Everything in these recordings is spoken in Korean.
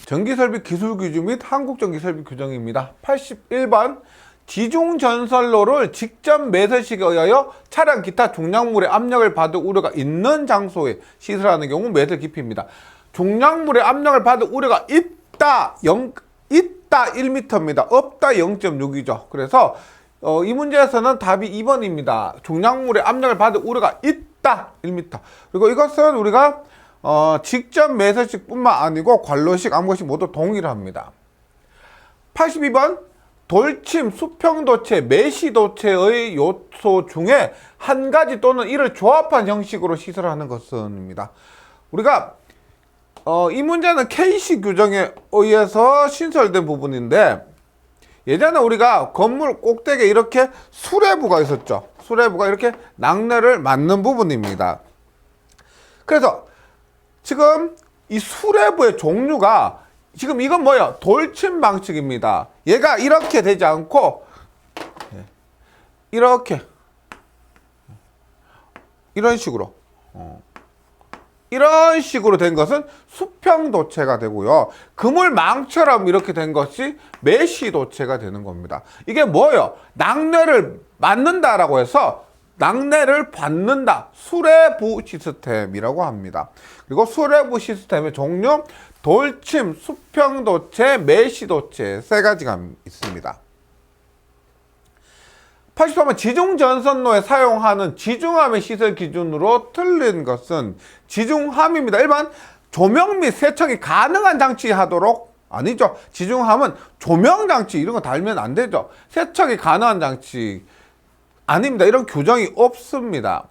전기설비 기술규주 및 한국전기설비 규정입니다. 81번 지중전선로를 직접 매설식에 의하여 차량 기타 종량물의 압력을 받을 우려가 있는 장소에 시설하는 경우 매설 깊이입니다. 종량물의 압력을 받을 우려가 있다 1m입니다. 없다 0.6이죠. 그래서 이 문제에서는 답이 2번입니다. 종량물의 압력을 받을 우려가 있다 1m. 그리고 이것은 우리가 직접 매설식 뿐만 아니고 관로식, 암거식 모두 동일합니다. 82번 돌침, 수평도체, 매시도체의 요소 중에 한 가지 또는 이를 조합한 형식으로 시설하는 것은입니다. 우리가 이 문제는 K시 규정에 의해서 신설된 부분인데, 예전에 우리가 건물 꼭대기에 이렇게 수레부가 있었죠. 수레부가 이렇게 낙뢰를 맞는 부분입니다. 그래서 지금 이 수레부의 종류가 지금 이건 뭐예요? 돌침 방식입니다. 얘가 이렇게 되지 않고 이렇게 이런 식으로 이런 식으로 된 것은 수평도체가 되고요. 그물망처럼 이렇게 된 것이 매시도체가 되는 겁니다. 이게 뭐예요? 낙뢰를 맞는다라고 해서 낙뢰를 받는다. 수레부 시스템이라고 합니다. 그리고 수레부 시스템의 종류 돌침, 수평도체, 매시도체 세 가지가 있습니다. 83번 지중전선로에 사용하는 지중함의 시설 기준으로 틀린 것은 지중함입니다. 일반 조명 및 세척이 가능한 장치 하도록, 아니죠. 지중함은 조명장치 이런 거 달면 안 되죠. 세척이 가능한 장치 아닙니다. 이런 규정이 없습니다.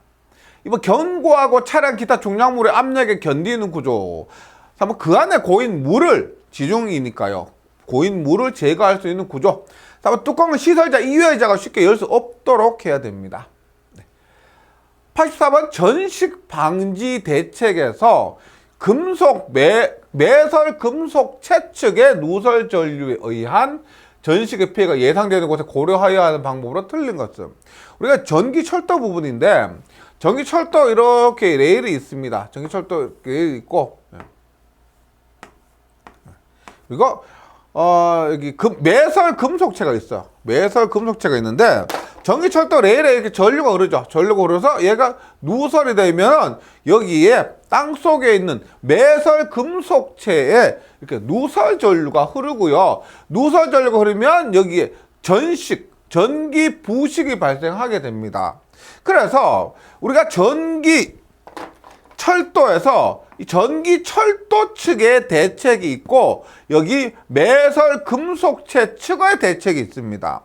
이번 견고하고 차량 기타 종량물의 압력에 견디는 구조. 그 안에 고인 물을, 지중이니까요, 고인 물을 제거할 수 있는 구조. 뚜껑은 시설자 이외자가 쉽게 열 수 없도록 해야 됩니다. 84번 전식 방지 대책에서 매설 금속 채측의 누설 전류에 의한 전식의 피해가 예상되는 곳에 고려하여야 하는 방법으로 틀린 것은, 우리가 전기철도 부분인데, 전기철도 이렇게 레일이 있습니다. 전기철도 레일이 있고, 그리고 여기 매설 금속체가 있어요. 매설 금속체가 있는데, 전기철도 레일에 이렇게 전류가 흐르죠. 전류가 흐르서 얘가 누설이 되면 여기에 땅 속에 있는 매설 금속체에 이렇게 누설 전류가 흐르고요. 누설 전류가 흐르면 여기에 전기 부식이 발생하게 됩니다. 그래서 우리가 철도에서 이 전기철도 측의 대책이 있고, 여기 매설 금속체 측의 대책이 있습니다.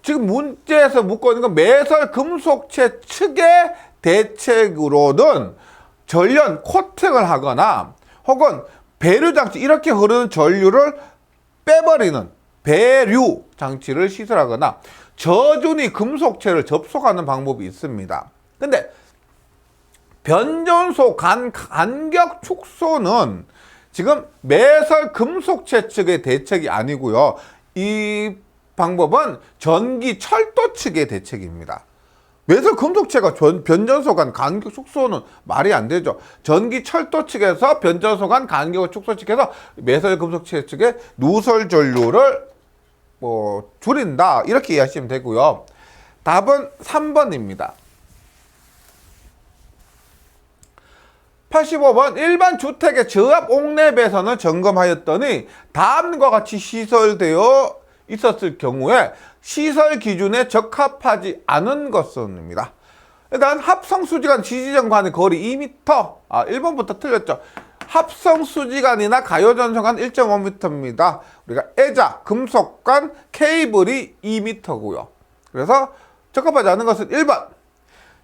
지금 문제에서 묻고 있는 건 매설 금속체 측의 대책으로는 전련 코팅을 하거나 혹은 배류 장치, 이렇게 흐르는 전류를 빼버리는 배류 장치를 시설하거나 저준위 금속체를 접속하는 방법이 있습니다. 근데 변전소 간격 축소는 지금 매설 금속체 측의 대책이 아니고요. 이 방법은 전기 철도 측의 대책입니다. 매설 금속체가 변전소 간 간격 축소는 말이 안 되죠. 전기 철도 측에서 변전소 간 간격을 축소시켜서 매설 금속체 측의 누설 전류를 줄인다, 이렇게 이해하시면 되고요. 답은 3번입니다. 85번 일반 주택의 저압 옥내 배선을 점검하였더니 다음과 같이 시설되어 있었을 경우에 시설 기준에 적합하지 않은 것은입니다. 일단 합성수지관 지지전 간의 거리 2m. 1번부터 틀렸죠. 합성수지관이나 가요전선 1.5m입니다. 우리가 애자, 금속관, 케이블이 2m고요. 그래서 적합하지 않은 것은 1번.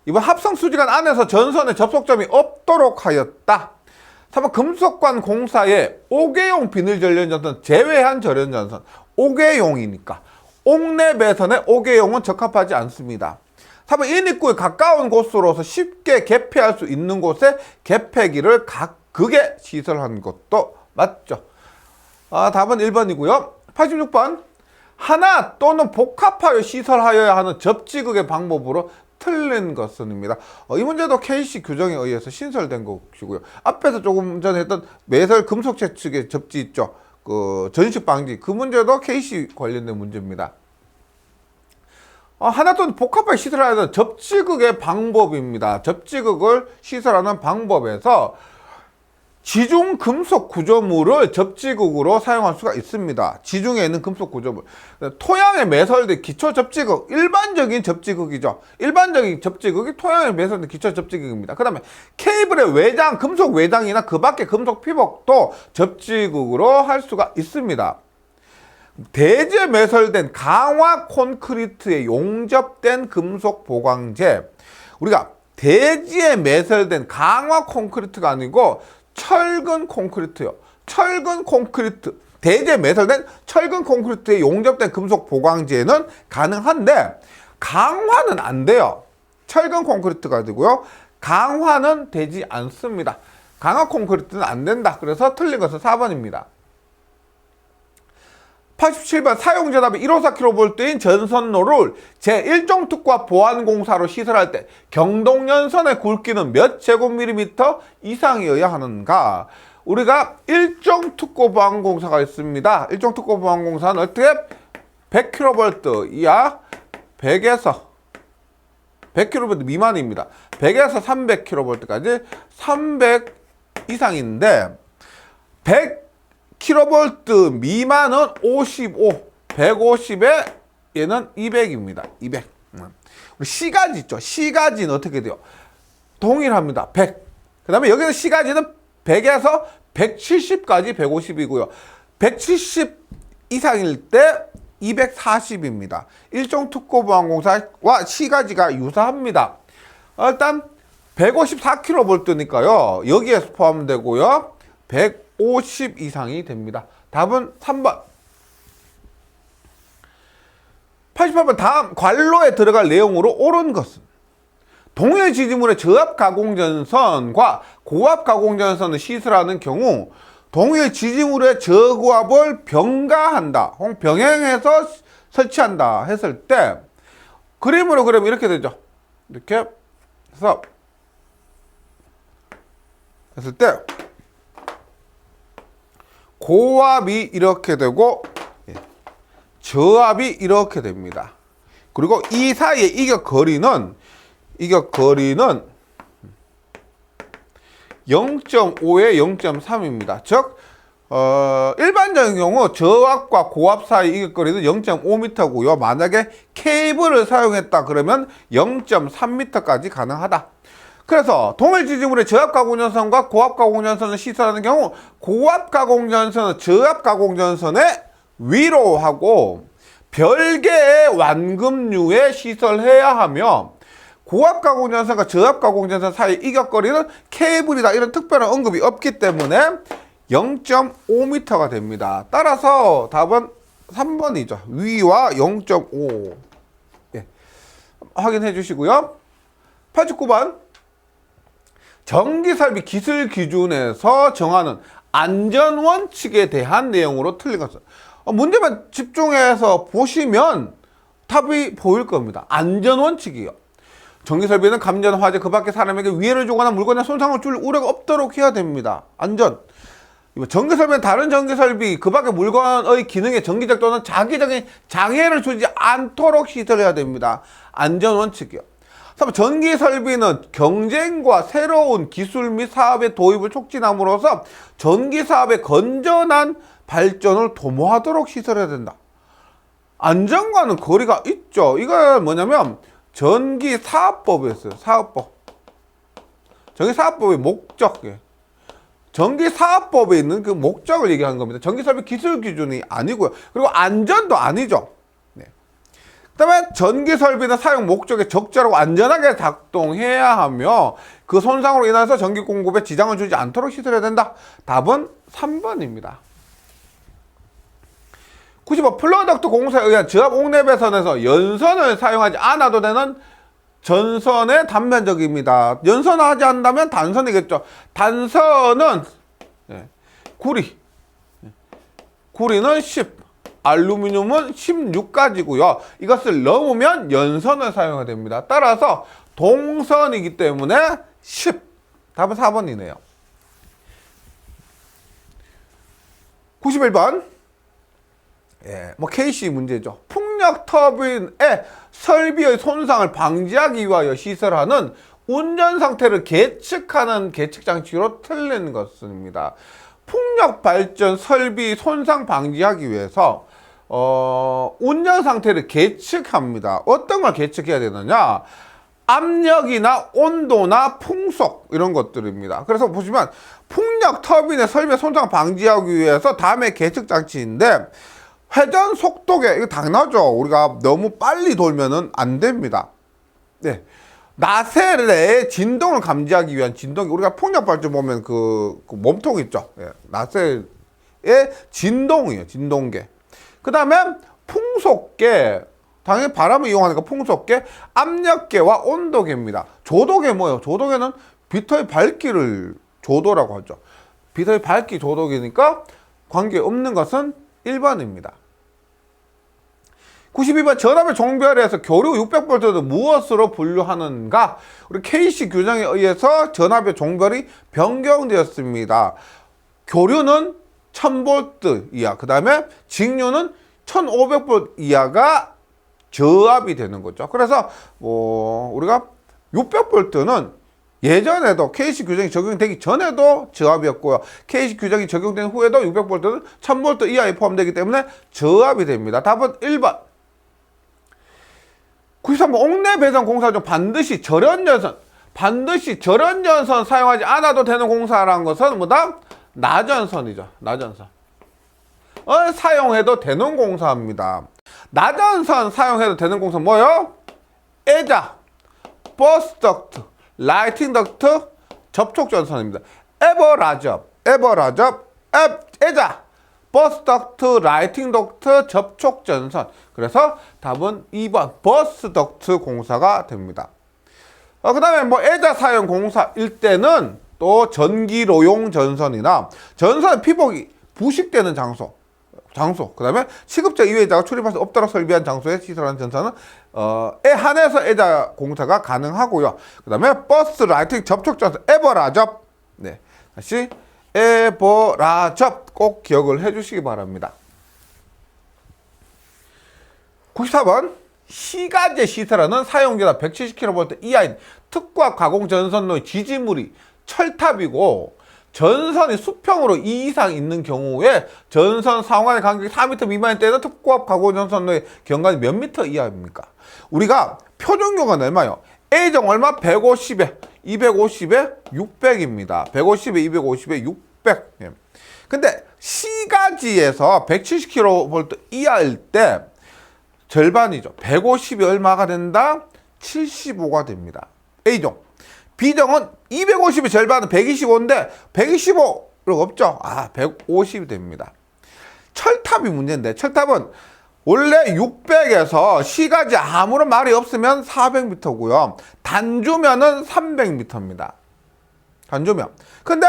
이번 합성수지관 안에서 전선의 접속점이 없도록 하였다. 3번 금속관 공사에 5개용 비닐 전련전선 제외한 전련전선. 5개용이니까 옥내 배선에 5개용은 적합하지 않습니다. 3번 인입구에 가까운 곳으로서 쉽게 개폐할 수 있는 곳에 개폐기를 극에 시설한 것도 맞죠. 답은 1번이고요. 86번 하나 또는 복합하여 시설하여야 하는 접지극의 방법으로 틀린 것은입니다. 이 문제도 KC 규정에 의해서 신설된 것이고요. 앞에서 조금 전에 했던 매설 금속 채측의 접지 있죠. 그 전식 방지 그 문제도 KC 관련된 문제입니다. 하나 또 복합하게 시설하는 접지극의 방법입니다. 접지극을 시설하는 방법에서 지중 금속 구조물을 접지극으로 사용할 수가 있습니다. 지중해 있는 금속 구조물. 토양에 매설된 기초 접지극, 일반적인 접지극이죠. 일반적인 접지극이 토양에 매설된 기초 접지극입니다. 그 다음에 케이블의 외장, 금속 외장이나 그 밖의 금속 피복도 접지극으로 할 수가 있습니다. 대지에 매설된 강화 콘크리트에 용접된 금속 보강재. 우리가 대지에 매설된 강화 콘크리트가 아니고 철근 콘크리트요. 철근 콘크리트. 대지에 매설된 철근 콘크리트에 용접된 금속 보강재는 가능한데 강화는 안 돼요. 철근 콘크리트가 되고요. 강화는 되지 않습니다. 강화 콘크리트는 안 된다. 그래서 틀린 것은 4번입니다. 87번 사용전압이 154kV인 전선로를 제1종 특과 보안공사로 시설할 때 경동연선의 굵기는 몇 제곱밀리미터 이상이어야 하는가? 우리가 1종 특고 보안공사가 있습니다. 1종 특고 보안공사는 어떻게? 100kV 이하 100에서 100kV 미만입니다. 100에서 300kV까지 300 이상인데 100kV 미만은 55, 150에 얘는 200입니다. 200. 우리 C가지 있죠. C가지는 어떻게 돼요? 동일합니다. 100. 그 다음에 여기는 C가지는 100에서 170까지 150이고요. 170 이상일 때 240입니다. 일종 특고보안공사와 C가지가 유사합니다. 일단 154kV니까요. 여기에 포함되고요. 150 이상이 됩니다. 답은 3번. 88번 다음 관로에 들어갈 내용으로 옳은 것은 동일 지지물의 저압 가공전선과 고압 가공전선을 시설하는 경우 동일 지지물의 저고압을 병가한다, 병행해서 설치한다 했을 때 그림으로 그리면 이렇게 되죠. 이렇게 해서 했을 때 고압이 이렇게 되고 저압이 이렇게 됩니다. 그리고 이 사이에 이격거리는 0.5에 0.3입니다. 즉 일반적인 경우 저압과 고압 사이 이격거리는 0.5m고요. 만약에 케이블을 사용했다 그러면 0.3m까지 가능하다. 그래서 동일 지지물의 저압 가공전선과 고압 가공전선을 시설하는 경우 고압 가공전선은 저압 가공전선의 위로 하고 별개의 완금류에 시설해야 하며 고압 가공전선과 저압 가공전선 사이 이격거리는 케이블이다 이런 특별한 언급이 없기 때문에 0.5m가 됩니다. 따라서 답은 3번이죠. 위와 0.5 확인해 주시고요. 89번 전기설비 기술 기준에서 정하는 안전원칙에 대한 내용으로 틀린 것은 문제만 집중해서 보시면 답이 보일 겁니다. 안전원칙이요. 전기설비는 감전, 화재, 그 밖에 사람에게 위해를 주거나 물건에 손상을 줄 우려가 없도록 해야 됩니다. 안전. 전기설비는 다른 전기설비, 그 밖에 물건의 기능에 전기적 또는 자기적인 장애를 주지 않도록 시설해야 됩니다. 안전원칙이요. 전기설비는 경쟁과 새로운 기술 및 사업의 도입을 촉진함으로써 전기사업의 건전한 발전을 도모하도록 시설해야 된다. 안전과는 거리가 있죠. 이거 뭐냐면 전기사업법에 있어요. 사업법. 전기사업법의 목적. 전기사업법에 있는 그 목적을 얘기하는 겁니다. 전기설비 기술 기준이 아니고요. 그리고 안전도 아니죠. 그 다음에 전기설비는 사용 목적에 적절하고 안전하게 작동해야 하며 그 손상으로 인해서 전기 공급에 지장을 주지 않도록 시설해야 된다. 답은 3번입니다. 95. 플러덕트 공사에 의한 저압 옥내 배선에서 연선을 사용하지 않아도 되는 전선의 단면적입니다. 연선을 하지 않는다면 단선이겠죠. 단선은 구리는 10, 알루미늄은 16가지고요. 이것을 넘으면 연선을 사용해야 됩니다. 따라서 동선이기 때문에 10. 답은 4번이네요. 91번. 예, KC 문제죠. 풍력 터빈의 설비의 손상을 방지하기 위하여 시설하는 운전 상태를 계측하는 계측 장치로 틀린 것입니다. 풍력 발전 설비 손상 방지하기 위해서 운전 상태를 계측합니다. 어떤 걸 계측해야 되느냐? 압력이나 온도나 풍속 이런 것들입니다. 그래서 보시면 풍력 터빈의 설비 손상 방지하기 위해서 다음에 계측 장치인데 회전 속도계 이거 당연하죠. 우리가 너무 빨리 돌면은 안 됩니다. 네. 나셀의 진동을 감지하기 위한 진동기. 우리가 풍력 발전 보면 그 몸통 있죠. 예. 나셀의 진동이에요. 진동계. 그 다음에 풍속계. 당연히 바람을 이용하니까 풍속계, 압력계와 온도계입니다. 조도계 뭐예요? 조도계는 비터의 밝기를 조도라고 하죠. 비터의 밝기 조도계니까 관계없는 것은 1번입니다. 92번 전압의 종별에서 교류 600V를 무엇으로 분류하는가? 우리 KC 규정에 의해서 전압의 종별이 변경되었습니다. 교류는 1000V 이하, 그 다음에 직류는 1500V 이하가 저압이 되는 거죠. 그래서 우리가 600V는 예전에도 KC 규정이 적용되기 전에도 저압이었고요. KC 규정이 적용된 후에도 600V는 1000V 이하에 포함되기 때문에 저압이 됩니다. 답은 1번. 93번 옥내 배선 공사 중 반드시 절연전선 사용하지 않아도 되는 공사라는 것은 뭐다? 나전선이죠. 나전선. 사용해도 되는 공사입니다. 나전선 사용해도 되는 공사 뭐요? 에자, 버스 덕트, 라이팅 덕트, 접촉 전선입니다. 에자, 버스 덕트, 라이팅 덕트, 접촉 전선. 그래서 답은 2번 버스 덕트 공사가 됩니다. 그 다음에 에자 사용 공사일 때는 또 전기로용 전선이나 전선 피복이 부식되는 장소, 그 다음에 시급적 이외자가 출입할 수 없도록 설비한 장소에 시설하는 전선은 에 한해서 에자 공사가 가능하고요. 그 다음에 버스 라이팅 접촉 전선 에버라접. 네, 다시 에버라접 꼭 기억을 해주시기 바랍니다. 94번 시가제 시설하는 사용전압 170kV 이하인 특구압 가공 전선로의 지지물이 철탑이고 전선이 수평으로 2 이상 있는 경우에 전선 상호간의 간격이 4m 미만일 때는 특구압 가공 전선로의 경관이 몇 미터 이하입니까? 우리가 표준 경관은 얼마요? A정 얼마? 150에 250에 600입니다. 150에 250에 600. 예. 근데 C가지에서 170kV 이하일 때 절반이죠. 150이 얼마가 된다? 75가 됩니다. A정. B정은 250의 절반은 125인데 125가 없죠. 150이 됩니다. 철탑이 문제인데 철탑은 원래 600에서 C가지 아무런 말이 없으면 400m고요. 단주면은 300m입니다. 단주면. 근데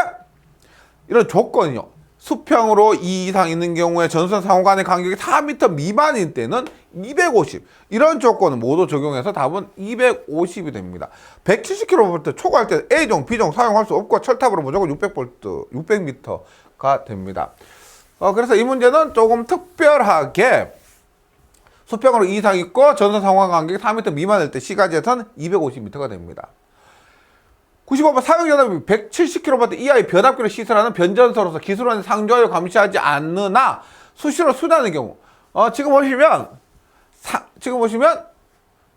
이런 조건이요. 수평으로 2 이상 있는 경우에 전선 상호 간의 간격이 4m 미만일 때는 250. 이런 조건은 모두 적용해서 답은 250이 됩니다. 170kV 초과할 때 A종, B종 사용할 수 없고 철탑으로 무조건 600V, 600m가 됩니다. 그래서 이 문제는 조금 특별하게 수평으로 2 이상 있고 전선 상호 간격이 4m 미만일 때 C가지에서는 250m가 됩니다. 95번 사용전압이 170kV 이하의 변압기를 시설하는 변전소로서 기술원이 상조하여 감시하지 않으나 수시로 순하는 경우 지금 보시면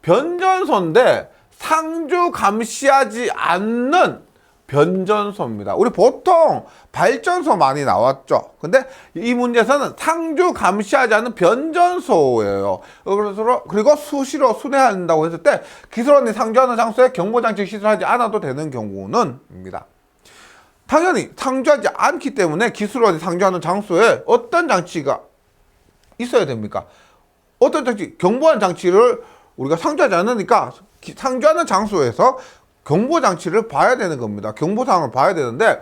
변전소인데 상주 감시하지 않는 변전소입니다. 우리 보통 발전소 많이 나왔죠. 근데 이 문제에서는 상주 감시하지 않는 변전소예요. 그리고 수시로 순회한다고 했을 때 기술원이 상주하는 장소에 경보장치 시설하지 않아도 되는 경우는 입니다. 당연히 상주하지 않기 때문에 기술원이 상주하는 장소에 어떤 장치가 있어야 됩니까? 어떤 장치? 경보한 장치를 우리가 상주하지 않으니까 상주하는 장소에서 경보장치를 봐야 되는 겁니다. 경보사항을 봐야 되는데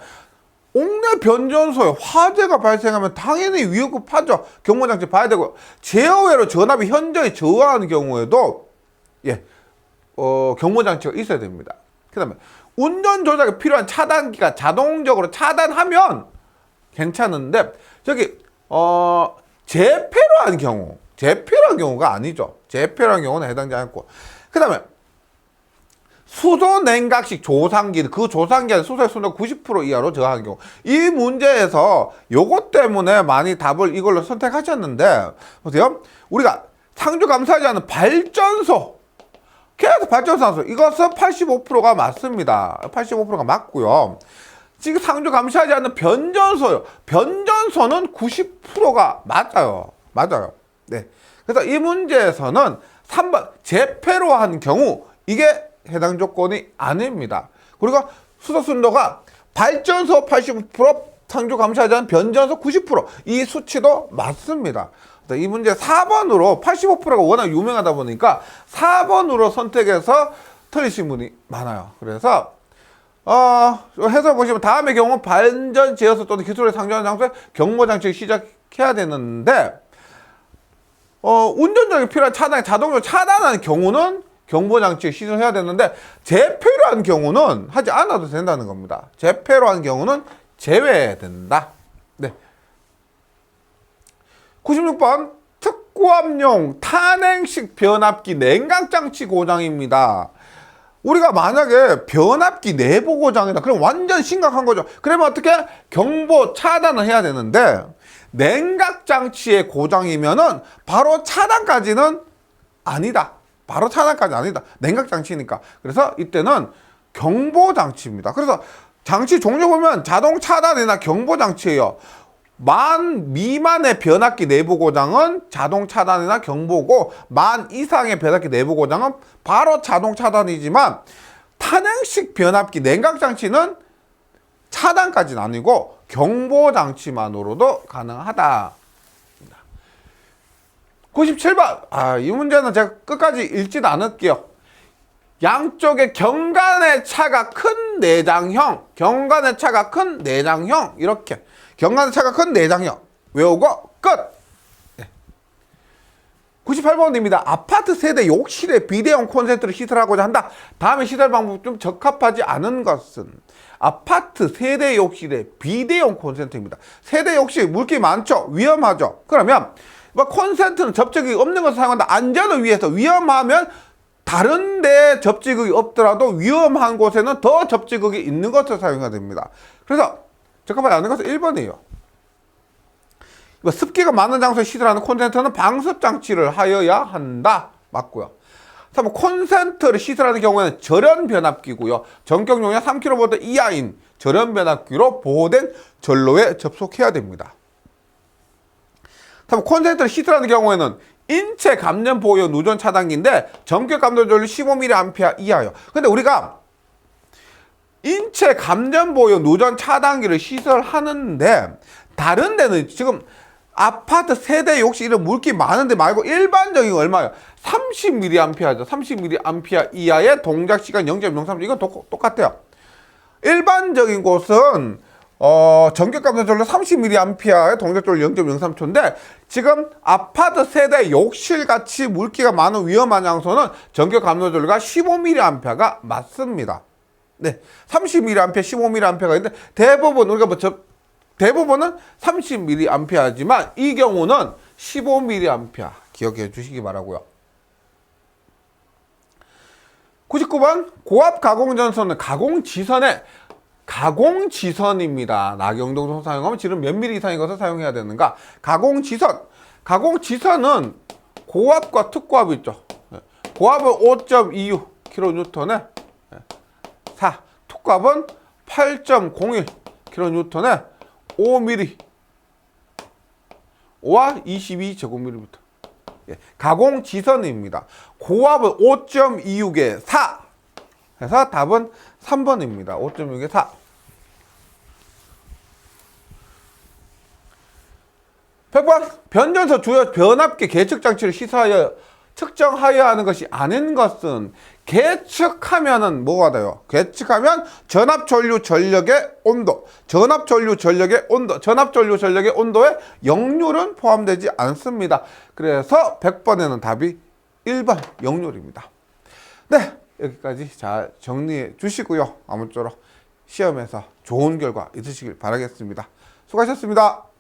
옥내 변전소에 화재가 발생하면 당연히 위급하죠. 경보장치 봐야 되고, 제어외로 전압이 현저히 저하하는 경우에도 경보장치가 있어야 됩니다. 그 다음에 운전 조작에 필요한 차단기가 자동적으로 차단하면 괜찮은데, 저기 재폐로한 경우가 아니죠. 재폐로한 경우는 해당되지 않고, 그 다음에 수소 냉각식 조상기, 그 조상기의 수소의 순도 90% 이하로 저하한 경우. 이 문제에서 요것 때문에 많이 답을 이걸로 선택하셨는데, 보세요. 우리가 상주 감사하지 않은 발전소, 계속 발전소, 이것은 85%가 맞습니다. 85%가 맞고요. 지금 상주 감시하지 않는 변전소요. 변전소는 90%가 맞아요. 네. 그래서 이 문제에서는 3번 재폐로 한 경우, 이게 해당 조건이 아닙니다. 그리고 수소 순도가 발전소 85%, 상주 감시하지 않은 변전소 90%, 이 수치도 맞습니다. 이 문제 4번으로 85%가 워낙 유명하다 보니까 4번으로 선택해서 틀리신 분이 많아요. 그래서 해서 보시면 다음의 경우 반전 제어소 또는 기술에 상주하는 장소에 경보장치를 시작해야 되는데, 운전장에 필요한 차단이 자동으로 차단하는 경우는 경보장치를 시전해야 되는데, 재폐로 한 경우는 하지 않아도 된다는 겁니다. 재폐로 한 경우는 제외된다. 네. 96번 특구압용 탄행식 변압기 냉각장치 고장입니다. 우리가 만약에 변압기 내부 고장이다, 그럼 완전 심각한 거죠. 그러면 어떻게? 경보 차단을 해야 되는데, 냉각장치의 고장이면은 바로 차단까지는 아니다. 냉각장치니까. 그래서 이때는 경보장치입니다. 그래서 장치 종류 보면 자동 차단이나 경보장치예요. 만 미만의 변압기 내부 고장은 자동 차단이나 경보고, 만 이상의 변압기 내부 고장은 바로 자동 차단이지만, 탄행식 변압기 냉각장치는 차단까지는 아니고 경보장치만으로도 가능하다. 97번. 이 문제는 제가 끝까지 읽지도 않을게요. 양쪽에 경관의 차가 큰 내장형, 이렇게 경관의 차가 큰 내장형 외우고 끝. 98번입니다. 아파트 세대 욕실에 비대용 콘센트를 시설하고자 한다. 다음에 시설 방법 좀 적합하지 않은 것은? 아파트 세대 욕실에 비대용 콘센트입니다. 세대 욕실 물기 많죠? 위험하죠? 그러면 콘센트는 접촉이 없는 것을 사용한다. 안전을 위해서. 위험하면 다른 데 접지극이 없더라도 위험한 곳에는 더 접지극이 있는 것을 사용해야 됩니다. 그래서 적합하지 않은 것은 1번이에요. 습기가 많은 장소에 시설하는 콘센트는 방습 장치를 하여야 한다. 맞고요. 3번 콘센트를 시설하는 경우에는 절연 변압기고요. 전격 용량 3kV 이하인 절연 변압기로 보호된 전로에 접속해야 됩니다. 콘센트를 시설하는 경우에는 인체 감염 보호 누전 차단기인데 전격 감도 전류 15mA 이하요. 근데 우리가 인체 감염 보호 누전 차단기를 시설하는데, 다른 데는 지금 아파트 세대 욕실 이런 물기 많은데 말고 일반적인 거 얼마예요? 30mA죠. 30mA 이하의 동작 시간 0.03초. 이건 똑같아요. 일반적인 곳은 전격 감도 전류 30mA의 동작 전류 0.03초인데, 지금 아파트 세대 욕실 같이 물기가 많은 위험한 장소는 전격 감도 전류가 15mA가 맞습니다. 네, 30mA, 15mA가 있는데 대부분 우리가 대부분은 30mA지만 이 경우는 15mA 기억해 주시기 바라고요. 99번 고압 가공전선은 가공지선입니다. 낙영동선 사용하면 지름 몇 미리 이상인 것을 사용해야 되는가? 가공지선은 고압과 특고압이 있죠. 고압은 5.26 kN에 4, 특고압은 8.01 kN에 5mm 5와 22제곱미터. 가공지선입니다. 고압은 5.26에 4 해서 답은 3번입니다. 5.6에 4. 100번 변전소 주요 변압기 계측 장치를 시사하여 측정하여야 하는 것이 아닌 것은? 계측하면은 뭐가 돼요? 계측하면 전압전류 전력의 온도, 전압전류 전력의 온도, 전압전류 전력의 온도에 역률은 포함되지 않습니다. 그래서 100번에는 답이 1번 역률입니다. 네, 여기까지 잘 정리해 주시고요. 아무쪼록 시험에서 좋은 결과 있으시길 바라겠습니다. 수고하셨습니다.